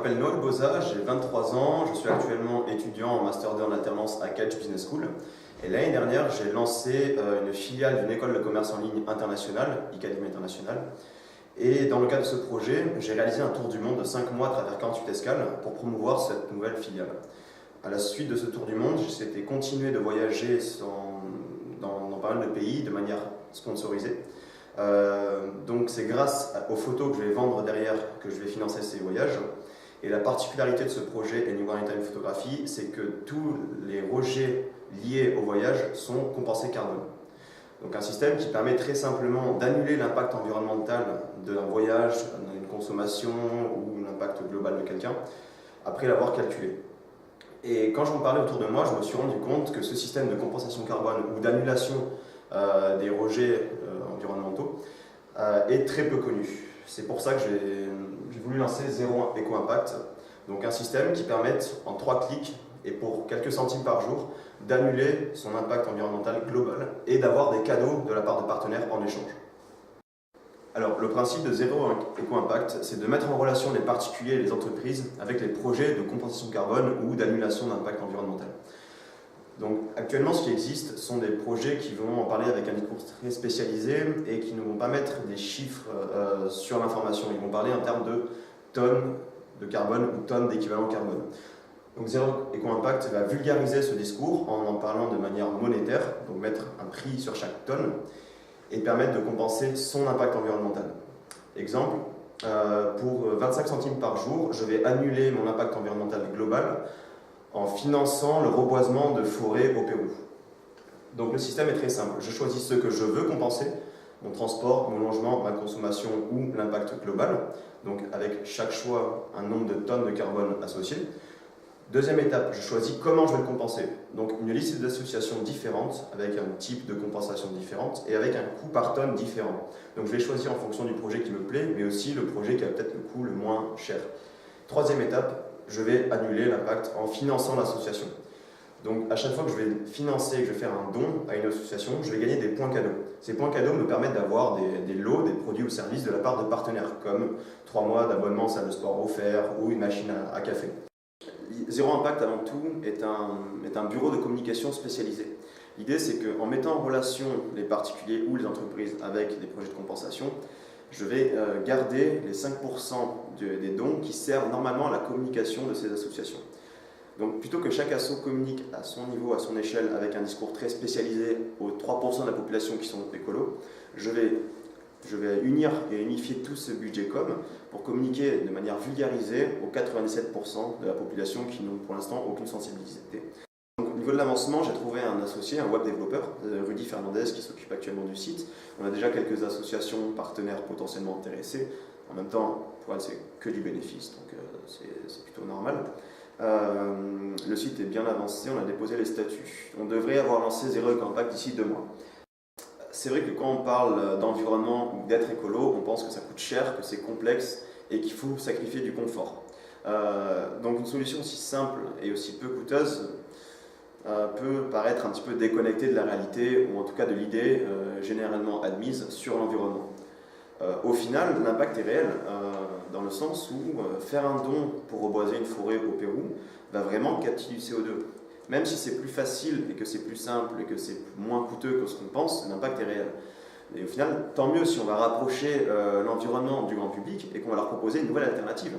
m'appelle Noël Boza, j'ai 23 ans, je suis actuellement étudiant en Master 2 en alternance à Catch Business School. Et l'année dernière, j'ai lancé une filiale d'une école de commerce en ligne internationale, Icademy International. Et dans le cadre de ce projet, j'ai réalisé un tour du monde de 5 mois à travers 48 escales pour promouvoir cette nouvelle filiale. À la suite de ce tour du monde, j'ai souhaité continuer de voyager dans pas mal de pays de manière sponsorisée. Donc c'est grâce aux photos que je vais vendre derrière que je vais financer ces voyages. Et la particularité de ce projet Anywhere Anytime Photographie, c'est que tous les rejets liés au voyage sont compensés carbone. Donc un système qui permet très simplement d'annuler l'impact environnemental d'un voyage, d'une consommation ou l'impact global de quelqu'un après l'avoir calculé. Et quand j'en parlais autour de moi, je me suis rendu compte que ce système de compensation carbone ou d'annulation des rejets environnementaux est très peu connu. C'est pour ça que j'ai voulu lancer Zéro Éco-Impact, donc un système qui permette en 3 clics et pour quelques centimes par jour d'annuler son impact environnemental global et d'avoir des cadeaux de la part de partenaires en échange. Alors, le principe de Zéro Éco-Impact, c'est de mettre en relation les particuliers et les entreprises avec les projets de compensation carbone ou d'annulation d'impact environnemental. Donc, actuellement, ce qui existe sont des projets qui vont en parler avec un discours très spécialisé et qui ne vont pas mettre des chiffres sur l'information. Ils vont parler en termes de tonnes de carbone ou tonnes d'équivalent carbone. Donc, Zéro Éco-Impact va vulgariser ce discours en parlant de manière monétaire, donc mettre un prix sur chaque tonne, et permettre de compenser son impact environnemental. Exemple, pour 25 centimes par jour, je vais annuler mon impact environnemental global en finançant le reboisement de forêts au Pérou. Donc le système est très simple. Je choisis ce que je veux compenser, mon transport, mon logement, ma consommation ou l'impact global, donc avec chaque choix un nombre de tonnes de carbone associé. Deuxième étape, je choisis comment je vais le compenser. Donc une liste d'associations différentes, avec un type de compensation différente et avec un coût par tonne différent. Donc je vais choisir en fonction du projet qui me plaît, mais aussi le projet qui a peut-être le coût le moins cher. Troisième étape, je vais annuler l'impact en finançant l'association. Donc à chaque fois que je vais financer, que je vais faire un don à une association, je vais gagner des points cadeaux. Ces points cadeaux me permettent d'avoir des lots, des produits ou services de la part de partenaires, comme 3 mois d'abonnement salle de sport offert ou une machine à café. Zéro Impact, avant tout, est un bureau de communication spécialisé. L'idée, c'est qu'en mettant en relation les particuliers ou les entreprises avec des projets de compensation, je vais garder les 5% des dons qui servent normalement à la communication de ces associations. Donc plutôt que chaque asso communique à son niveau, à son échelle, avec un discours très spécialisé aux 3% de la population qui sont écolos, je vais unir et unifier tout ce budget com pour communiquer de manière vulgarisée aux 97% de la population qui n'ont pour l'instant aucune sensibilité. Donc, au niveau de l'avancement, j'ai trouvé un associé, un web développeur, Rudy Fernandez, qui s'occupe actuellement du site. On a déjà quelques associations partenaires potentiellement intéressées. En même temps, pour elle, c'est que du bénéfice, donc c'est plutôt normal. Le site est bien avancé, on a déposé les statuts. On devrait avoir lancé Zéro Éco-Impact d'ici 2 mois. C'est vrai que quand on parle d'environnement ou d'être écolo, on pense que ça coûte cher, que c'est complexe et qu'il faut sacrifier du confort. Donc une solution aussi simple et aussi peu coûteuse peut paraître un petit peu déconnectée de la réalité ou en tout cas de l'idée généralement admise sur l'environnement. Au final, l'impact est réel dans le sens où faire un don pour reboiser une forêt au Pérou va vraiment capter du CO2. Même si c'est plus facile et que c'est plus simple et que c'est moins coûteux que ce qu'on pense, l'impact est réel. Et au final, tant mieux si on va rapprocher l'environnement du grand public et qu'on va leur proposer une nouvelle alternative.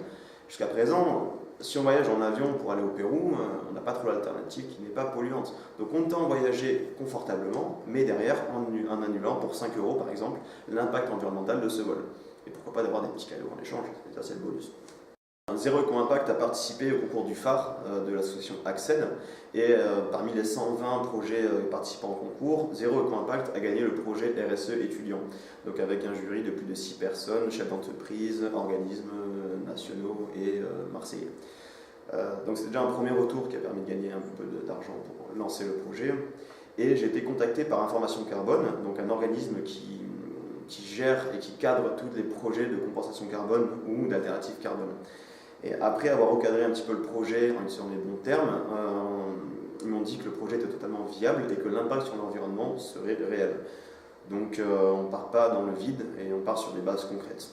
Jusqu'à présent, si on voyage en avion pour aller au Pérou, on n'a pas trop l'alternative qui n'est pas polluante. Donc on tend à voyager confortablement, mais derrière en annulant pour 5 € par exemple l'impact environnemental de ce vol. Et pourquoi pas d'avoir des petits cadeaux en échange, c'est le bonus. Zéro Éco-Impact a participé au concours du phare de l'association Accède et parmi les 120 projets participants au concours, Zéro Éco-Impact a gagné le projet RSE étudiant, donc avec un jury de plus de 6 personnes, chefs d'entreprise, organismes nationaux et marseillais. Donc c'est déjà un premier retour qui a permis de gagner un peu d'argent pour lancer le projet. Et j'ai été contacté par Information Carbone, donc un organisme qui gère et qui cadre tous les projets de compensation carbone ou d'alternative carbone. Et après avoir recadré un petit peu le projet en sur les bons termes, ils m'ont dit que le projet était totalement viable et que l'impact sur l'environnement serait réel. Donc on ne part pas dans le vide et on part sur des bases concrètes.